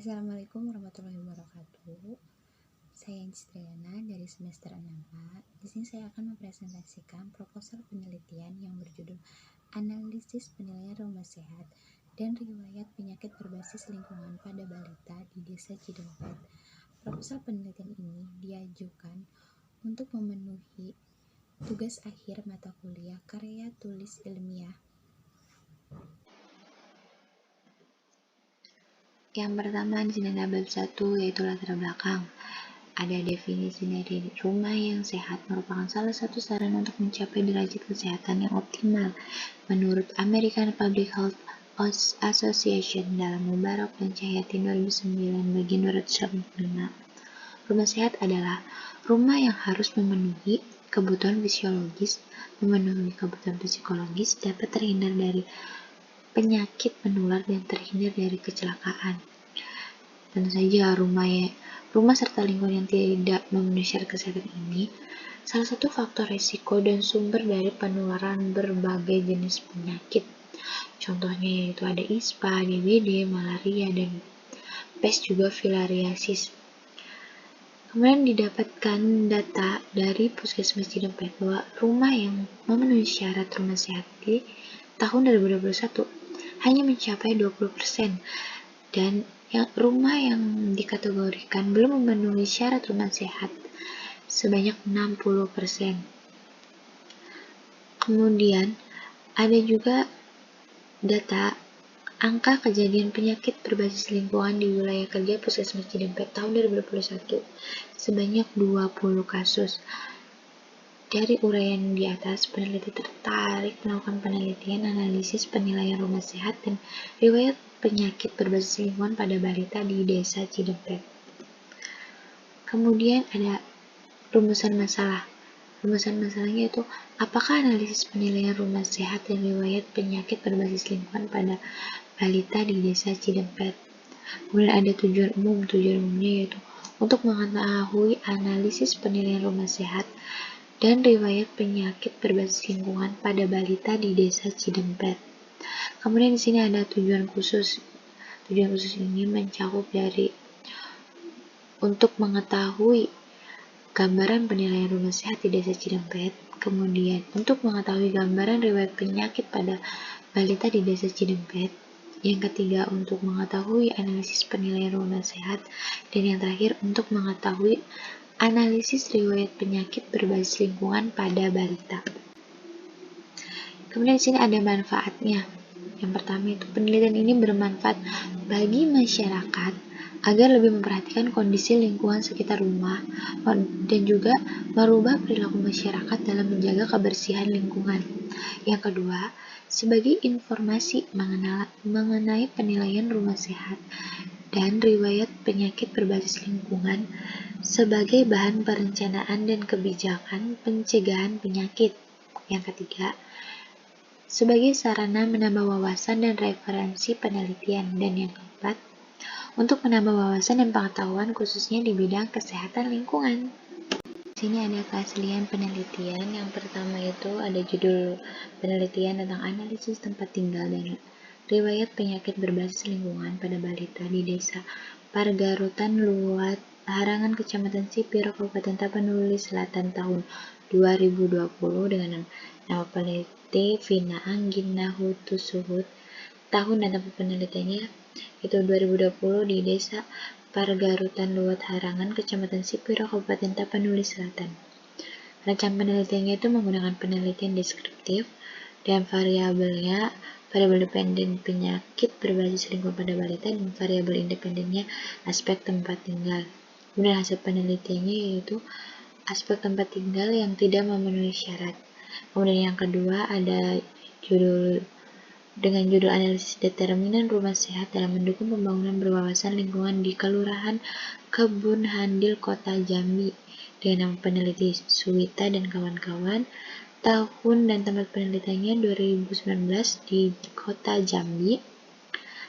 Assalamualaikum warahmatullahi wabarakatuh. Saya Triana dari semester 6A. Di sini saya akan mempresentasikan proposal penelitian yang berjudul Analisis Penilaian Rumah Sehat dan Riwayat Penyakit Berbasis Lingkungan pada Balita di Desa Cidempet. Proposal penelitian ini diajukan untuk memenuhi tugas akhir mata kuliah karya tulis ilmiah. Yang pertama di sini ada bab 1, yaitu latar belakang. Ada definisi dari rumah yang sehat merupakan salah satu sarana untuk mencapai derajat kesehatan yang optimal menurut American Public Health Association dalam Mubarak dan Cahyati 2009 bagian 255. Rumah sehat adalah rumah yang harus memenuhi kebutuhan fisiologis, memenuhi kebutuhan psikologis, dapat terhindar dari penyakit menular dan terhindar dari kecelakaan. Tentu saja rumah serta lingkungan yang tidak memenuhi syarat kesehatan ini salah satu faktor risiko dan sumber dari penularan berbagai jenis penyakit. Contohnya yaitu ada ISPA, DBD, malaria, dan pes juga filariasis. Kemudian didapatkan data dari Puskesmas Cidempet bahwa rumah yang memenuhi syarat rumah sehat di tahun 2021 hanya mencapai 20%, dan rumah yang dikategorikan belum memenuhi syarat rumah sehat sebanyak 60%. Kemudian ada juga data angka kejadian penyakit berbasis lingkungan di wilayah kerja Puskesmas Cidempet tahun 2021 sebanyak 20 kasus. Dari uraian di atas, peneliti tertarik melakukan penelitian analisis penilaian rumah sehat dan riwayat penyakit berbasis lingkungan pada balita di Desa Cidempet. Kemudian ada rumusan masalah. Rumusan masalahnya itu, apakah analisis penilaian rumah sehat dan riwayat penyakit berbasis lingkungan pada balita di Desa Cidempet. Kemudian ada tujuan umum. Tujuan umumnya yaitu untuk mengetahui analisis penilaian rumah sehat dan riwayat penyakit berbasis lingkungan pada balita di Desa Cidempet. Kemudian di sini ada tujuan khusus. Tujuan khusus ini mencakup dari untuk mengetahui gambaran penilaian rumah sehat di Desa Cidempet, kemudian untuk mengetahui gambaran riwayat penyakit pada balita di Desa Cidempet, yang ketiga untuk mengetahui analisis penilaian rumah sehat, dan yang terakhir untuk mengetahui analisis riwayat penyakit berbasis lingkungan pada balita. Kemudian di sini ada manfaatnya. Yang pertama itu penelitian ini bermanfaat bagi masyarakat agar lebih memperhatikan kondisi lingkungan sekitar rumah dan juga merubah perilaku masyarakat dalam menjaga kebersihan lingkungan. Yang kedua, sebagai informasi mengenai penilaian rumah sehat dan riwayat penyakit berbasis lingkungan sebagai bahan perencanaan dan kebijakan pencegahan penyakit. Yang ketiga, sebagai sarana menambah wawasan dan referensi penelitian. Dan yang keempat, untuk menambah wawasan dan pengetahuan khususnya di bidang kesehatan lingkungan. Di sini ada keaslian penelitian. Yang pertama itu ada judul penelitian tentang analisis tempat tinggal dan riwayat penyakit berbasis lingkungan pada balita di Desa Pargarutan Luat Harangan Kecamatan Sipiro Kabupaten Tapanuli Selatan tahun 2020 dengan nama peneliti Vina Anggina Hutusuhut. Tahun dan tempat penelitiannya itu 2020 di Desa Pargarutan Luat Harangan Kecamatan Sipiro Kabupaten Tapanuli Selatan. Rencana penelitiannya itu menggunakan penelitian deskriptif dan variabelnya variabel dependen penyakit berbasis lingkungan pada balita dan variabel independennya aspek tempat tinggal. Kemudian hasil penelitiannya yaitu aspek tempat tinggal yang tidak memenuhi syarat. Kemudian yang kedua ada dengan judul analisis determinan rumah sehat dalam mendukung pembangunan berwawasan lingkungan di Kelurahan Kebun Handil Kota Jambi dengan nama peneliti Suwita dan kawan-kawan. Tahun dan tempat penelitiannya 2019 di Kota Jambi.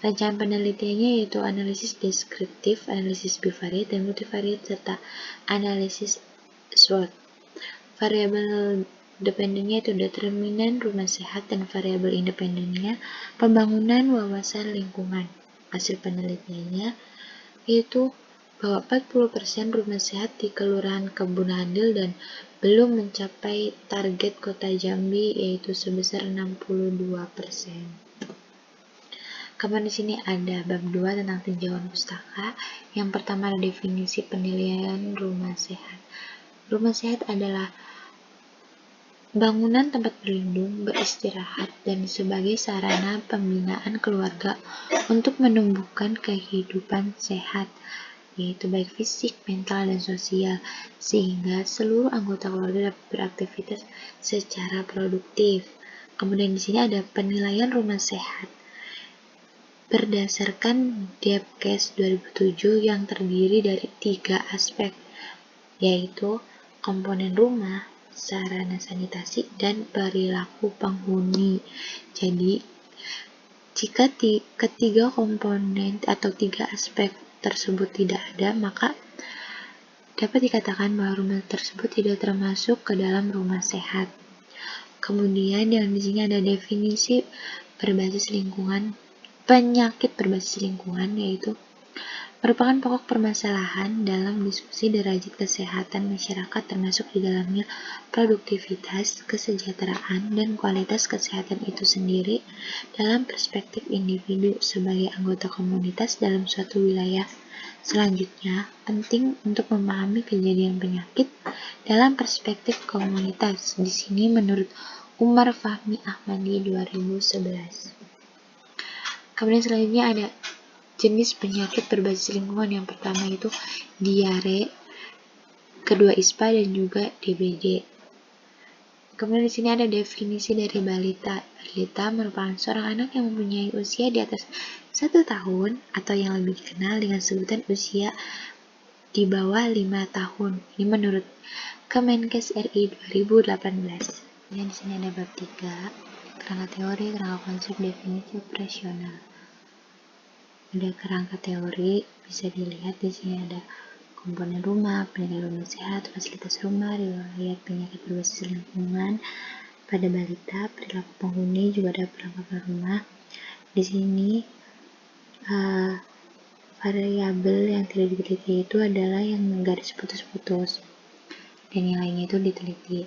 Rancangan penelitiannya yaitu analisis deskriptif, analisis bivariat dan multivariat serta analisis SWOT. Variabel dependennya itu determinan rumah sehat dan variabel independennya pembangunan wawasan lingkungan. Hasil penelitiannya yaitu bahwa 40% rumah sehat di Kelurahan Kebun Handil dan belum mencapai target Kota Jambi yaitu sebesar 62%. Kemudian di sini ada bab 2 tentang tinjauan pustaka. Yang pertama ada definisi penilaian rumah sehat. Rumah sehat adalah bangunan tempat berlindung, beristirahat, dan sebagai sarana pembinaan keluarga untuk menumbuhkan kehidupan sehat, yaitu baik fisik, mental, dan sosial, sehingga seluruh anggota keluarga dapat beraktivitas secara produktif. Kemudian di sini ada penilaian rumah sehat berdasarkan Depkes 2007 yang terdiri dari 3 aspek, yaitu komponen rumah, sarana sanitasi, dan perilaku penghuni. Jadi, jika ketiga komponen atau 3 aspek tersebut tidak ada, maka dapat dikatakan bahwa rumah tersebut tidak termasuk ke dalam rumah sehat. Kemudian yang di sini ada definisi berbasis lingkungan, penyakit berbasis lingkungan, yaitu merupakan pokok permasalahan dalam diskusi derajat kesehatan masyarakat termasuk di dalamnya produktivitas, kesejahteraan, dan kualitas kesehatan itu sendiri dalam perspektif individu sebagai anggota komunitas dalam suatu wilayah. Selanjutnya, penting untuk memahami kejadian penyakit dalam perspektif komunitas. Di sini menurut Umar Fahmi Ahmadi 2011. Kemudian selanjutnya ada jenis penyakit berbasis lingkungan. Yang pertama itu diare, kedua ISPA, dan juga DBD. Kemudian di sini ada definisi dari balita. Balita merupakan seorang anak yang mempunyai usia di atas 1 tahun atau yang lebih dikenal dengan sebutan usia di bawah 5 tahun. Ini menurut Kemenkes RI 2018. Dan di sini ada bab 3, kerangka teori, kerangka konsep, definisi operasional. Ada kerangka teori, bisa dilihat di sini ada komponen rumah, penilaian rumah sehat, fasilitas rumah, riwayat penyakit berbasis lingkungan pada balita, perilaku penghuni, juga ada perlengkapan rumah. Di sini variabel yang tidak diteliti itu adalah yang garis putus-putus, dan yang lainnya itu diteliti.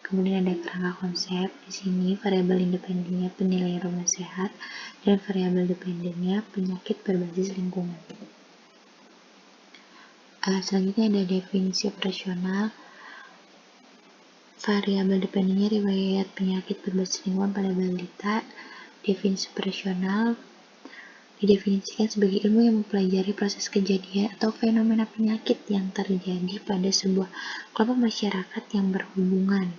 Kemudian ada kerangka konsep. Di sini variabel independennya penilaian rumah sehat dan variabel dependennya penyakit berbasis lingkungan. Selanjutnya ada definisi operasional. Variabel dependennya riwayat penyakit berbasis lingkungan pada balita. Definisi operasional didefinisikan sebagai ilmu yang mempelajari proses kejadian atau fenomena penyakit yang terjadi pada sebuah kelompok masyarakat yang berhubungan.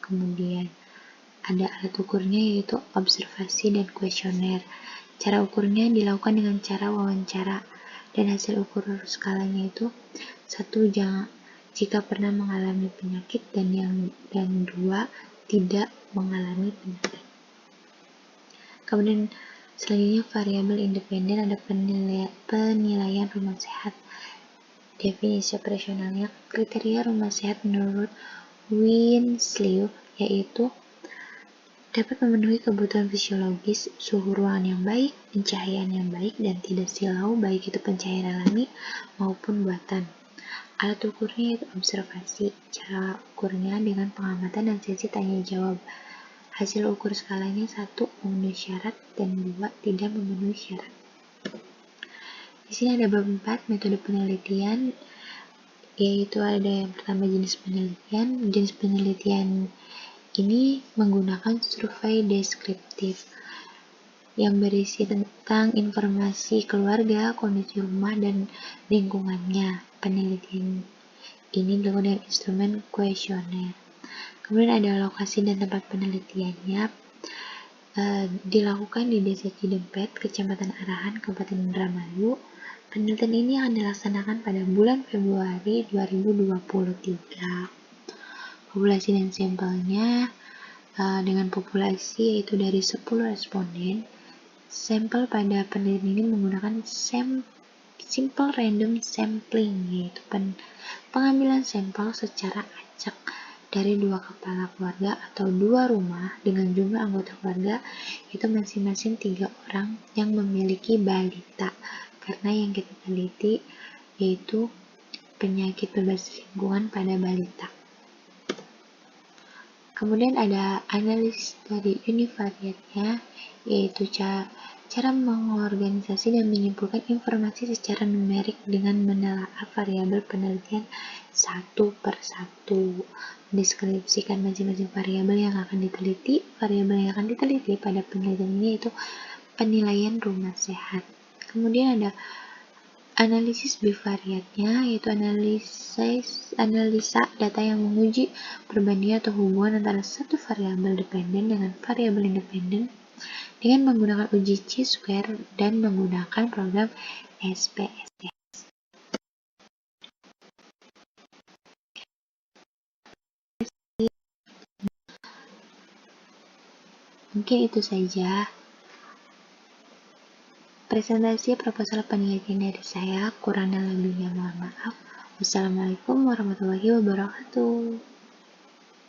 Kemudian ada alat ukurnya yaitu observasi dan kuesioner. Cara ukurnya dilakukan dengan cara wawancara, dan hasil ukur skalanya itu 1 jika pernah mengalami penyakit, dan 2 tidak mengalami penyakit. Kemudian selanjutnya variabel independen ada penilaian rumah sehat. Definisi operasionalnya kriteria rumah sehat menurut Winslow yaitu dapat memenuhi kebutuhan fisiologis, suhu ruangan yang baik, pencahayaan yang baik, dan tidak silau baik itu pencahayaan alami maupun buatan. Alat ukurnya yaitu observasi. Cara ukurnya dengan pengamatan dan sesi tanya jawab. Hasil ukur skalanya 1 memenuhi syarat dan 2 tidak memenuhi syarat. Di sini ada bab 4 metode penelitian, yaitu ada yang pertama jenis penelitian. Jenis penelitian ini menggunakan survei deskriptif yang berisi tentang informasi keluarga, kondisi rumah, dan lingkungannya. Penelitian ini dilakukan dengan instrumen kuesioner. Kemudian ada lokasi dan tempat penelitiannya, dilakukan di Desa Cidempet, Kecamatan Arahan, Kabupaten Indramayu. Penelitian ini akan dilaksanakan pada bulan Februari 2023. Populasi dan sampelnya dengan populasi yaitu dari 10 responden. Sampel pada penelitian ini menggunakan simple random sampling, yaitu pengambilan sampel secara acak dari 2 kepala keluarga atau 2 rumah dengan jumlah anggota keluarga itu masing-masing 3 orang yang memiliki balita. karena yang kita teliti yaitu penyakit berbasis lingkungan pada balita. Kemudian ada analisis dari univariatnya, yaitu cara mengorganisasi dan menyimpulkan informasi secara numerik dengan menelaah variabel penelitian satu per satu, mendeskripsikan masing-masing variabel yang akan diteliti. Variabel yang akan diteliti pada penelitian ini yaitu penilaian rumah sehat. Kemudian ada analisis bivariatnya, yaitu analisa data yang menguji perbandingan atau hubungan antara satu variabel dependen dengan variabel independen dengan menggunakan uji chi-square dan menggunakan program SPSS. Mungkin itu saja presentasi proposal penelitian dari saya, kurang dan lebihnya mohon maaf. Wassalamualaikum warahmatullahi wabarakatuh.